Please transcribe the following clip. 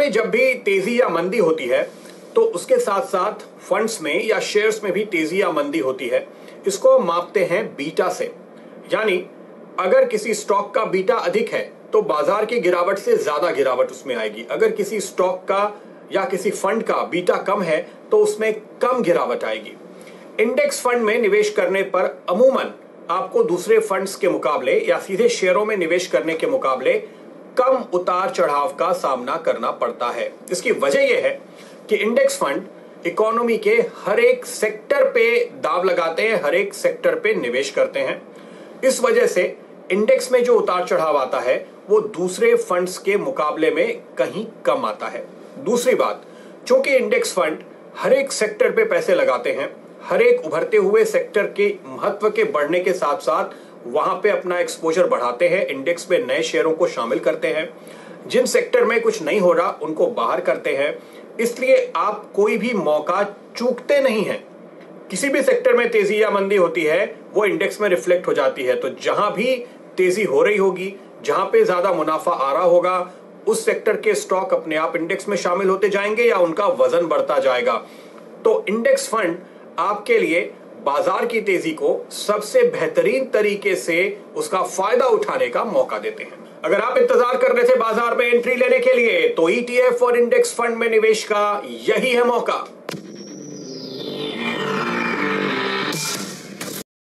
में जब भी तेजी या मंदी होती है तो उसके साथ साथ फंड्स में या शेयर्स में भी तेजी या मंदी होती है। इसको मापते हैं बीटा से। यानी अगर किसी स्टॉक का बीटा अधिक है तो बाजार की गिरावट से ज्यादा गिरावट उसमें आएगी। अगर किसी स्टॉक का या किसी फंड का बीटा कम है तो उसमें कम गिरावट आएगी। इंडेक्स फंड में निवेश करने पर अमूमन आपको दूसरे फंड्स के मुकाबले या सीधे शेयरों में निवेश करने के मुकाबले कम उतार चढ़ाव का सामना करना पड़ता है। इसकी वजह यह है कि इंडेक्स फंड इकोनॉमी के हर एक सेक्टर पे दांव लगाते हैं, हर एक सेक्टर पे निवेश करते हैं। इस वजह से इंडेक्स में जो उतार चढ़ाव आता है वो दूसरे फंड्स के मुकाबले में कहीं कम आता है। दूसरी बात, चूंकि इंडेक्स फंड हर एक सेक्टर पे पैसे लगाते हैं, हर एक उभरते हुए सेक्टर के महत्व के बढ़ने के साथ साथ वहां पे अपना एक्सपोजर बढ़ाते हैं, इंडेक्स में नए शेयरों को शामिल करते हैं, जिन सेक्टर में कुछ नहीं हो रहा उनको बाहर करते हैं। इसलिए आप कोई भी मौका चूकते नहीं हैं। किसी भी सेक्टर में तेजी या मंदी होती है वो इंडेक्स में रिफ्लेक्ट हो जाती है। तो जहां भी तेजी हो रही होगी, जहां पे ज्यादा मुनाफा आ रहा होगा, उस सेक्टर के स्टॉक अपने आप इंडेक्स में शामिल होते जाएंगे या उनका वजन बढ़ता जाएगा। तो इंडेक्स फंड आपके लिए बाजार की तेजी को सबसे बेहतरीन तरीके से उसका फायदा उठाने का मौका देते हैं। अगर आप इंतजार कर रहे थे बाजार में एंट्री लेने के लिए तो ईटीएफ और इंडेक्स फंड में निवेश का यही है मौका।